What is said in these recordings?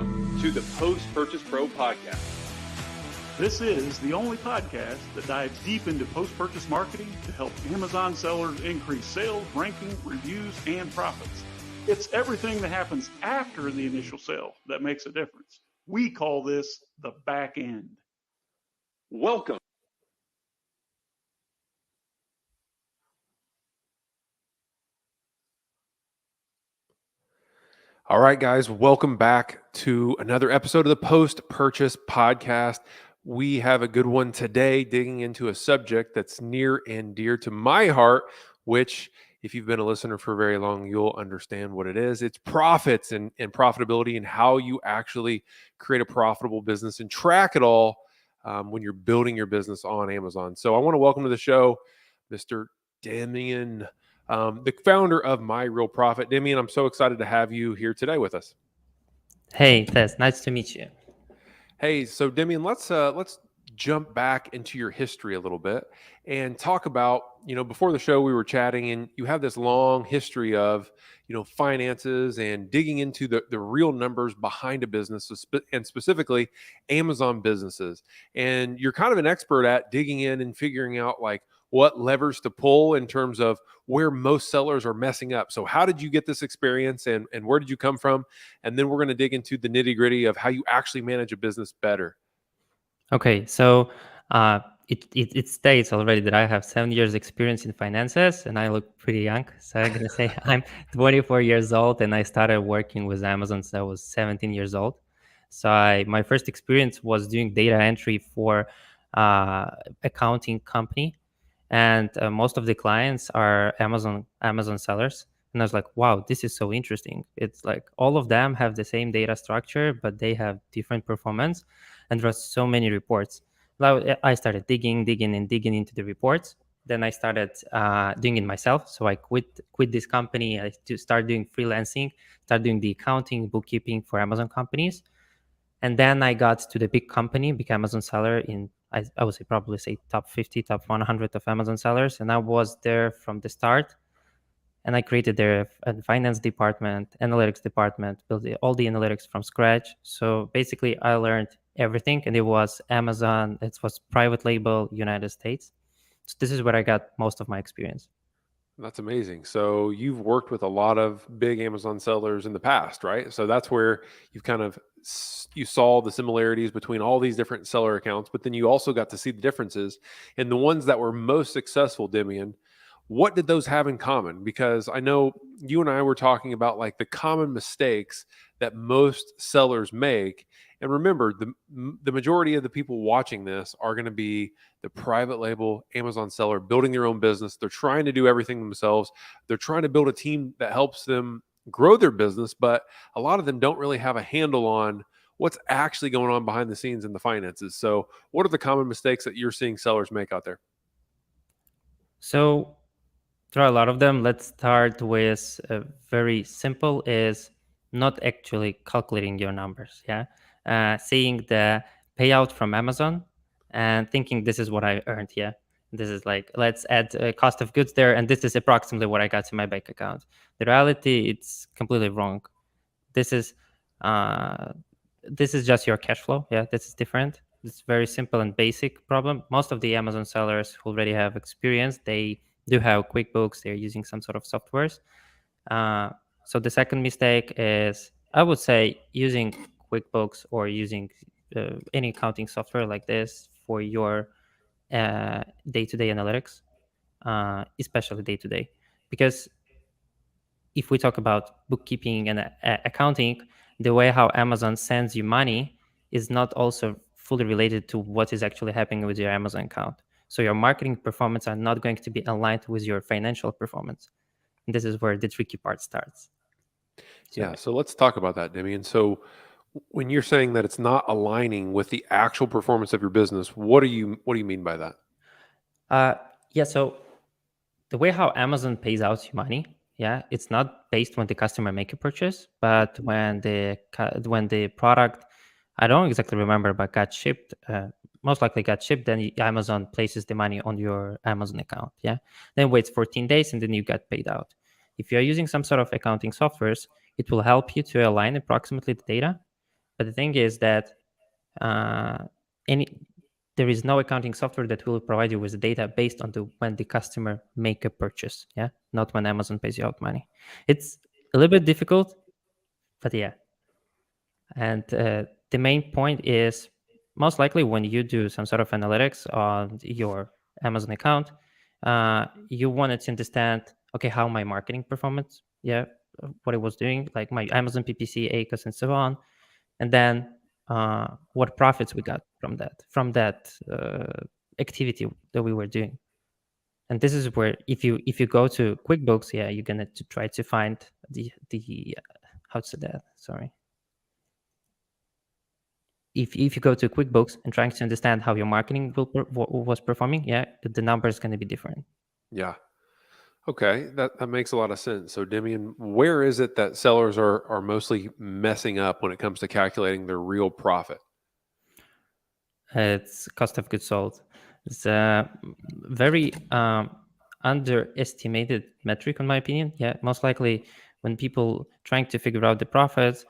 Welcome to the Post-Purchase Pro podcast. This is the only podcast that dives deep into post-purchase marketing to help Amazon sellers increase sales, ranking, reviews, and profits. It's everything that happens after the initial sale that makes a difference. We call this the back end. Welcome. All right, guys, welcome back to another episode of the Post-Purchase Podcast. We have a good one today, digging into a subject that's near and dear to my heart, which, if you've been a listener for very long, you'll understand what it is. It's profits and profitability and how you actually create a profitable business and track it all when you're building your business on Amazon. So I want to welcome to the show Mr. Demian, the founder of My Real Profit. Demian, I'm so excited to have you here today with us. Hey, Tess, nice to meet you. Hey, so Demian, let's jump back into your history a little bit and talk about, before the show we were chatting and you have this long history of, finances and digging into the real numbers behind a business and specifically Amazon businesses. And you're kind of an expert at digging in and figuring out like what levers to pull in terms of where most sellers are messing up. So how did you get this experience and where did you come from? And then we're going to dig into the nitty gritty of how you actually manage a business better. Okay, so it states already that I have 7 years experience in finances and I look pretty young. So I'm going to say I'm 24 years old and I started working with Amazon since I was 17 years old. So my first experience was doing data entry for accounting company. And most of the clients are Amazon sellers. And I was like, wow, this is so interesting. It's like all of them have the same data structure, but they have different performance. And there are so many reports. Now I started digging into the reports. Then I started doing it myself. So I quit this company. I start doing freelancing, start doing the accounting, bookkeeping for Amazon companies. And then I got to the big company, big Amazon seller I would probably say top 50, top 100 of Amazon sellers. And I was there from the start. And I created their finance department, analytics department, built all the analytics from scratch. So basically I learned everything. And it was Amazon, it was private label, United States. So this is where I got most of my experience. That's amazing. So you've worked with a lot of big Amazon sellers in the past, right? So that's where you saw the similarities between all these different seller accounts, but then you also got to see the differences. And the ones that were most successful, Demian, what did those have in common? Because I know you and I were talking about like the common mistakes that most sellers make. And remember, the majority of the people watching this are going to be the private label Amazon seller building their own business. They're trying to do everything themselves. They're trying to build a team that helps them grow their business, but a lot of them don't really have a handle on what's actually going on behind the scenes in the finances. So what are the common mistakes that you're seeing sellers make out there? So there are a lot of them. Let's start with very simple is not actually calculating your numbers. Seeing the payout from Amazon and thinking this is what I earned. This is like, let's add cost of goods there. And this is approximately what I got to my bank account. The reality, it's completely wrong. This is just your cash flow. This is different. It's very simple and basic problem. Most of the Amazon sellers who already have experience, they do have QuickBooks. They're using some sort of softwares. So the second mistake is, I would say, using QuickBooks or using any accounting software like this for your day-to-day analytics, especially day-to-day. Because if we talk about bookkeeping and accounting, the way how Amazon sends you money is not also fully related to what is actually happening with your Amazon account. So your marketing performance are not going to be aligned with your financial performance. And this is where the tricky part starts. So let's talk about that, Demian. So when you're saying that it's not aligning with the actual performance of your business, what do you mean by that? So the way how Amazon pays out your money, it's not based when the customer make a purchase, but when the product, I don't exactly remember, but got shipped, most likely got shipped, then Amazon places the money on your Amazon account, Then waits 14 days and then you get paid out. If you're using some sort of accounting softwares, it will help you to align approximately the data, But the thing is that there is no accounting software that will provide you with the data based on when the customer make a purchase. Yeah, not when Amazon pays you out money. It's a little bit difficult, but yeah. And the main point is most likely when you do some sort of analytics on your Amazon account, you wanted to understand, okay, how my marketing performance, what it was doing, like my Amazon PPC, ACOS, and so on, and then what profits we got from that activity that we were doing. And this is where if you go to QuickBooks, you're gonna to try to find the how to say that. Sorry. If you go to QuickBooks and trying to understand how your marketing was performing, the number is going to be different. Yeah. Okay, that makes a lot of sense. So, Demian, where is it that sellers are mostly messing up when it comes to calculating their real profit? It's cost of goods sold. It's a very underestimated metric, in my opinion. Yeah, most likely when people trying to figure out the profits,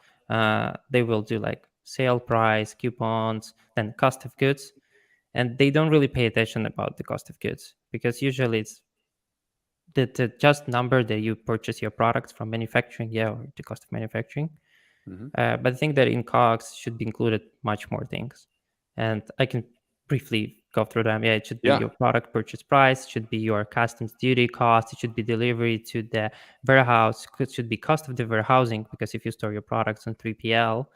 they will do like sale price, coupons, then cost of goods, and they don't really pay attention about the cost of goods because usually it's the just number that you purchase your products from manufacturing, or the cost of manufacturing. Mm-hmm. But I think that in COGS should be included much more things. And I can briefly go through them. It should be your product purchase price, should be your customs duty cost, it should be delivery to the warehouse, it should be cost of the warehousing, because if you store your products on 3PL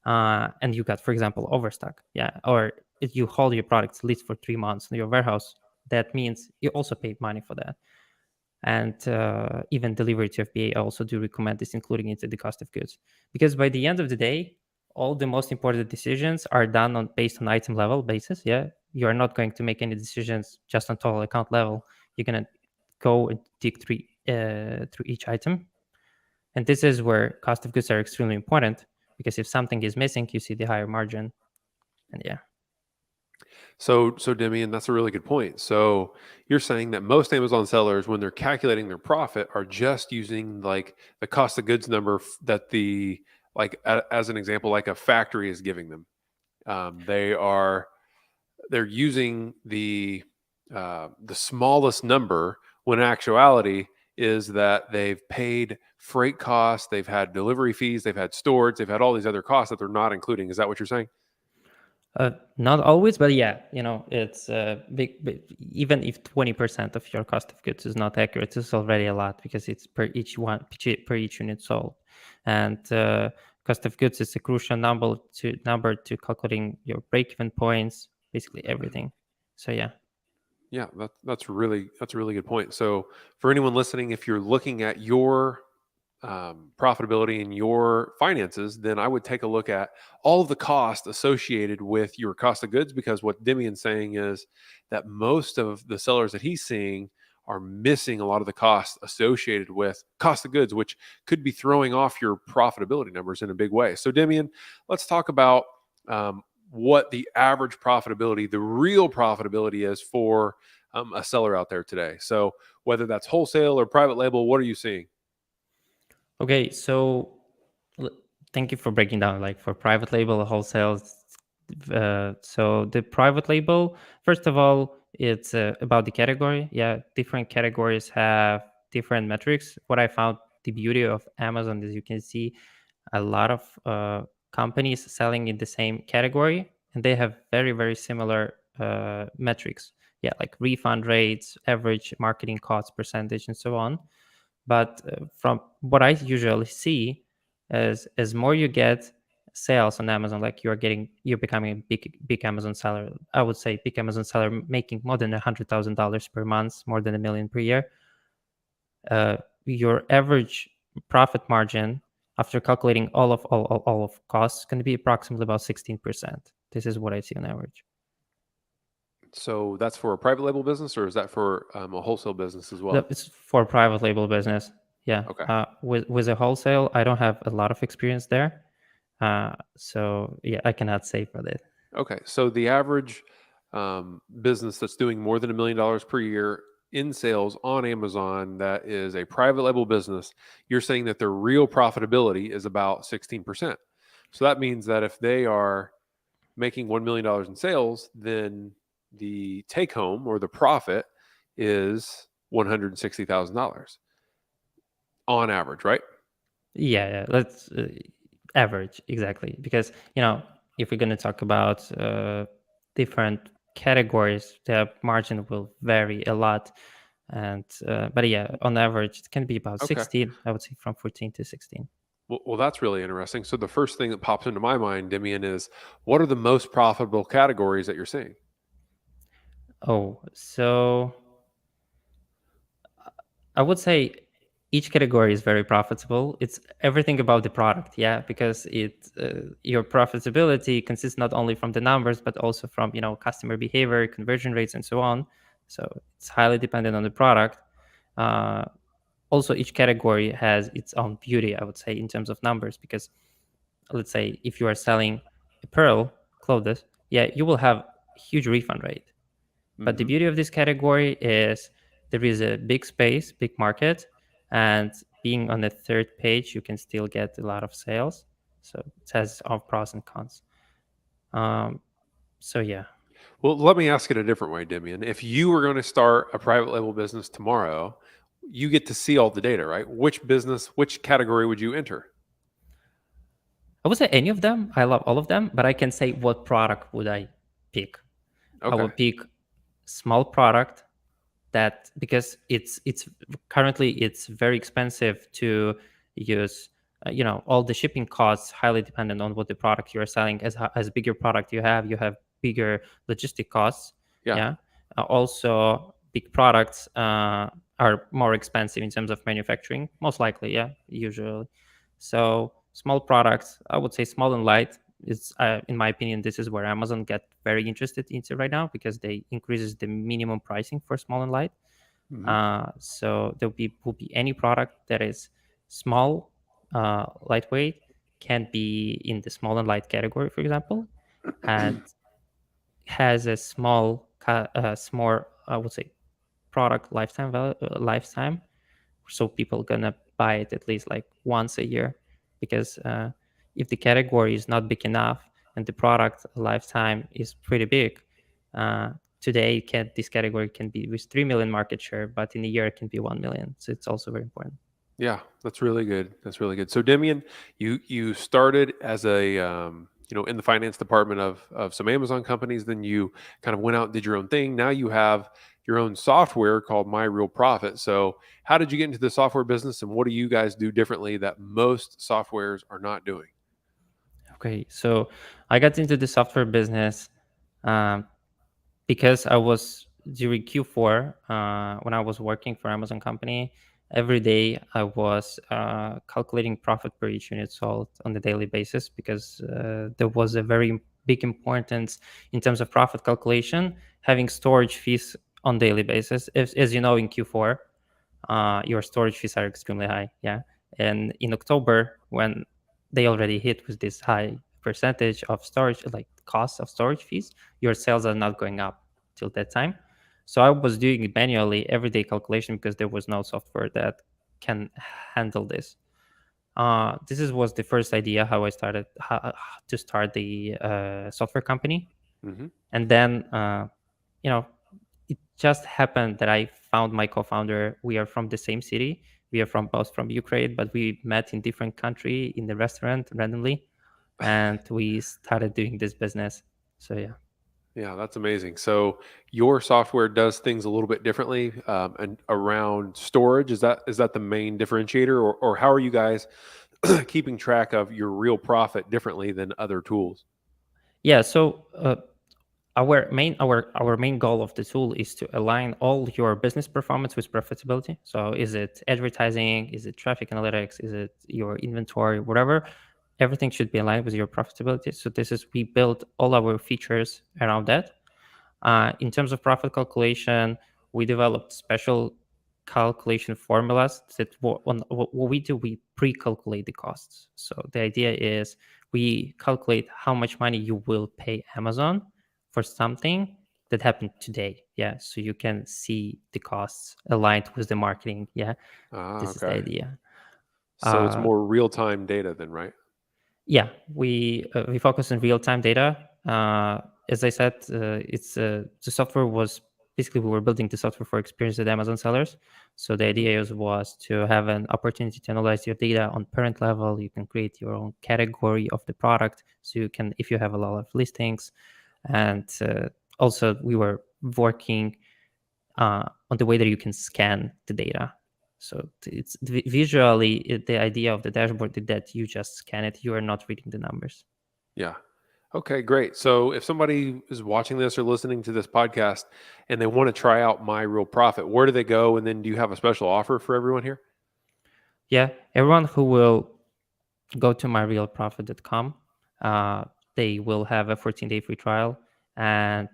and you got, for example, overstock, or if you hold your products at least for 3 months in your warehouse, that means you also pay money for that. And even delivery to FBA, I also do recommend this including into the cost of goods, because by the end of the day, all the most important decisions are done based on item level basis. You are not going to make any decisions just on total account level. You're gonna go and dig through each item, and this is where cost of goods are extremely important, because if something is missing, you see the higher margin. And So Demian, that's a really good point. So you're saying that most Amazon sellers, when they're calculating their profit, are just using like the cost of goods number that as an example, like a factory is giving them. They're using the smallest number, when in actuality is that they've paid freight costs, they've had delivery fees, they've had storage, they've had all these other costs that they're not including. Is that what you're saying? Not always, but it's big. Even if 20% of your cost of goods is not accurate, it's already a lot, because it's per each unit sold, and cost of goods is a crucial number to calculating your break-even points, basically everything. So yeah, that's a really good point. So for anyone listening, if you're looking at your profitability and your finances, then I would take a look at all of the cost associated with your cost of goods, because what Demian's saying is that most of the sellers that he's seeing are missing a lot of the costs associated with cost of goods, which could be throwing off your profitability numbers in a big way. So Demian, let's talk about what the average profitability, the real profitability is for a seller out there today. So whether that's wholesale or private label, what are you seeing? Okay, so thank you for breaking down, like for private label, wholesale. So the private label, first of all, it's about the category. Different categories have different metrics. What I found the beauty of Amazon is you can see a lot of companies selling in the same category, and they have very, very similar metrics. Like refund rates, average marketing cost percentage, and so on. But from what I usually see, as more you get sales on Amazon, like you're becoming a big Amazon seller. I would say big Amazon seller making more than $100,000 per month, more than $1 million per year. Your average profit margin after calculating all of costs can be approximately about 16%. This is what I see on average. So that's for a private label business, or is that for a wholesale business as well? It's for private label business. Okay. With a wholesale, I don't have a lot of experience there. So I cannot say for that. Okay. So the average business that's doing more than $1 million per year in sales on Amazon, that is a private label business, you're saying that their real profitability is about 16%. So that means that if they are making $1 million in sales, then the take home or the profit is $160,000 on average, right? Yeah, let's average exactly, because if we're going to talk about different categories, the margin will vary a lot, and but yeah, on average it can be about Okay. 16. I would say from 14 to 16. Well, that's really interesting. So the first thing that pops into my mind, Demian, is what are the most profitable categories that you're seeing? Oh, so I would say each category is very profitable. It's everything about the product, yeah, because your profitability consists not only from the numbers but also from customer behavior, conversion rates, and so on. So it's highly dependent on the product. Uh, Also, each category has its own beauty, I would say, in terms of numbers. Because let's say if you are selling apparel, clothes, yeah, you will have a huge refund rate. But the Mm-hmm. beauty of this category is there is a big space, big market, and being on the third page, you can still get a lot of sales. So it has all pros and cons. Um, so yeah, Well, let me ask it a different way, Demian. If you were going to start a private label business tomorrow, you get to see all the data, right? Which business, which category would you enter? I would say any of them. I love all of them, but I can say what product would I pick. I Okay. would pick small product that, because it's currently it's very expensive to use, all the shipping costs highly dependent on what the product you're selling. As bigger product you have bigger logistic costs. Yeah. Yeah. Also big products are more expensive in terms of manufacturing, most likely, yeah, usually. So small products, I would say small and light. It's in my opinion, this is where Amazon get very interested into right now, because they increases the minimum pricing for small and light. Mm-hmm. So there will be any product that is small, lightweight, can be in the small and light category, for example, and has a small, I would say, product lifetime value, lifetime. So people gonna buy it at least like once a year, because if the category is not big enough and the product lifetime is pretty big, uh, today this category can be with 3 million market share, but in a year it can be 1 million. So it's also very important. Yeah, that's really good. That's really good. So, Demian, you started as a in the finance department of some Amazon companies. Then you kind of went out and did your own thing. Now you have your own software called My Real Profit. So, how did you get into the software business, and what do you guys do differently that most softwares are not doing? Okay, so I got into the software business um, because I was during Q4, when I was working for Amazon company. Every day I was calculating profit per each unit sold on a daily basis, because there was a very big importance in terms of profit calculation having storage fees on daily basis. As you know, in Q4, your storage fees are extremely high. Yeah. And in October, when they already hit with this high percentage of storage, like cost of storage fees, your sales are not going up till that time. So I was doing it manually everyday calculation, because there was no software that can handle this. Was the first idea how I started to start the software company. Mm-hmm. And then, you know, it just happened that I found my co-founder. We are from the same city. We are from both from Ukraine, but we met in different country in the restaurant randomly, and we started doing this business. So yeah. Yeah, that's amazing. So your software does things a little bit differently, and around storage. Is that the main differentiator, or how are you guys keeping track of your real profit differently than other tools? Yeah. So our main goal of the tool is to align all your business performance with profitability. So is it advertising? Is it traffic analytics? Is it your inventory? Whatever. Everything should be aligned with your profitability. So we build all our features around that. In terms of profit calculation, we developed special calculation formulas that what we do, we pre-calculate the costs. So the idea is we calculate how much money you will pay Amazon for something that happened today. Yeah. So you can see the costs aligned with the marketing. Yeah. Ah, This is the okay. idea. So it's Uh, more real time data then, right? Yeah, we focus on real-time data. As I said, the software was basically, we were building the software for experienced Amazon sellers. So the idea was to have an opportunity to analyze your data on parent level. You can create your own category of the product. So you can, if you have a lot of listings, and also we were working on the way that you can scan the data. So it's visually, the idea of the dashboard is that you just scan it. You are not reading the numbers. Yeah. Okay, great. So if somebody is watching this or listening to this podcast and they want to try out My Real Profit, where do they go? And then do you have a special offer for everyone here? Yeah, everyone who will go to myrealprofit.com, they will have a 14-day free trial. And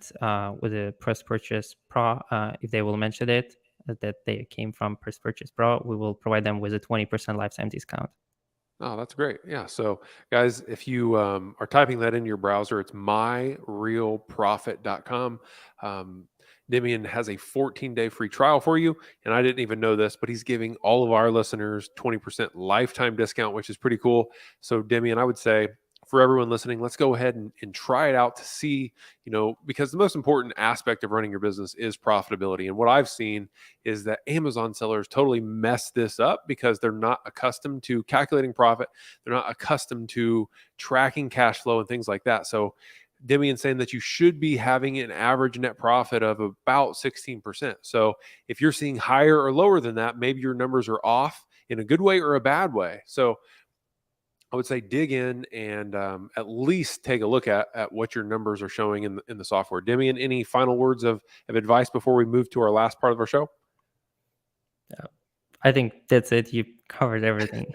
with a Press Purchase Pro, if they will mention it, that they came from Press Purchase Pro, we will provide them with a 20% lifetime discount. Oh, that's great. Yeah. So, guys, if you are typing that into your browser, it's myrealprofit.com. Demian has a 14-day free trial for you. And I didn't even know this, but he's giving all of our listeners 20% lifetime discount, which is pretty cool. So, Demian, I would say for everyone listening, let's go ahead and try it out to see, because the most important aspect of running your business is profitability. And what I've seen is that Amazon sellers totally mess this up because they're not accustomed to calculating profit. They're not accustomed to tracking cash flow and things like that. So Demian saying that you should be having an average net profit of about 16%. So if you're seeing higher or lower than that, maybe your numbers are off in a good way or a bad way. So I would say dig in and at least take a look at what your numbers are showing in the software. Demian, any final words of advice before we move to our last part of our show? I think that's it. You covered everything.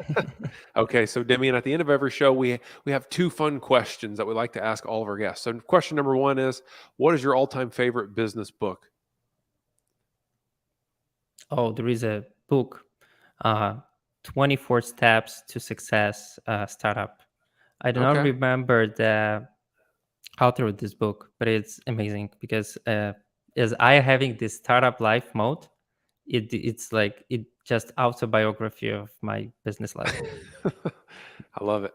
Okay, so Demian, at the end of every show, we have two fun questions that we like to ask all of our guests. So question number one is, what is your all-time favorite business book? Oh, there is a book, 24 Steps to Success Startup. I do not Okay. remember the author of this book, but it's amazing because as I having this startup life mode, it's like it just autobiography of my business life. I love it.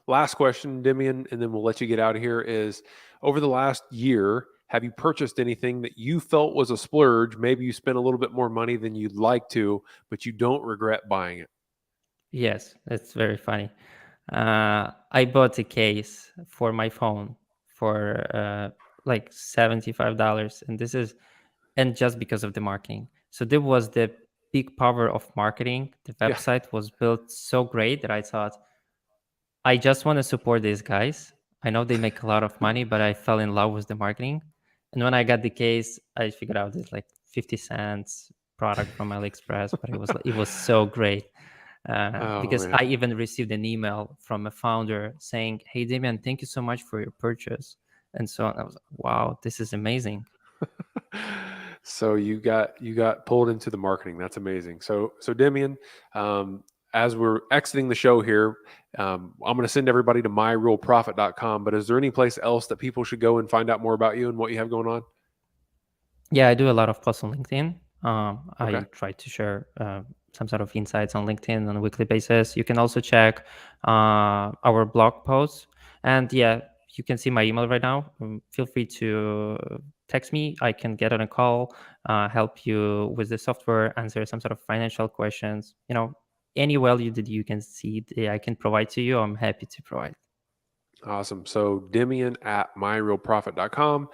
Last question, Demian, and then we'll let you get out of here is, over the last year, have you purchased anything that you felt was a splurge? Maybe you spent a little bit more money than you'd like to, but you don't regret buying it. Yes, that's very funny. I bought a case for my phone for like $75, and just because of the marketing. So there was the big power of marketing. The Yeah. website was built so great that I thought, I just want to support these guys. I know they make a lot of money, but I fell in love with the marketing. And when I got the case, I figured out it's like 50 cents product from AliExpress, but it was so great. Oh, Because man. I even received an email from a founder saying, "Hey, Damian, thank you so much for your purchase." And so on. I was like, wow, this is amazing. So you got pulled into the marketing. That's amazing. So Demian, as we're exiting the show here, I'm going to send everybody to myrealprofit.com. But is there any place else that people should go and find out more about you and what you have going on? Yeah, I do a lot of posts on LinkedIn. Okay. I try to share some sort of insights on LinkedIn on a weekly basis. You can also check our blog posts. And yeah, you can see my email right now. Feel free to text me. I can get on a call, help you with the software, answer some sort of financial questions. Any value that you can see that I can provide to you, I'm happy to provide. Awesome. So Demian at myrealprofit.com.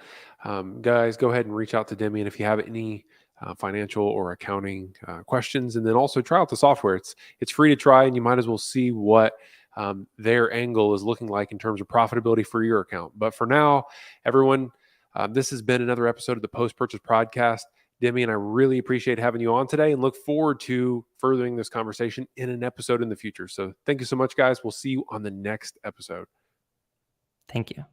Guys, go ahead and reach out to Demian if you have any financial or accounting questions, and then also try out the software. It's free to try, and you might as well see what their angle is looking like in terms of profitability for your account. But for now, everyone, this has been another episode of the Post Purchase Podcast. Demian, I really appreciate having you on today and look forward to furthering this conversation in an episode in the future. So thank you so much, guys. We'll see you on the next episode. Thank you.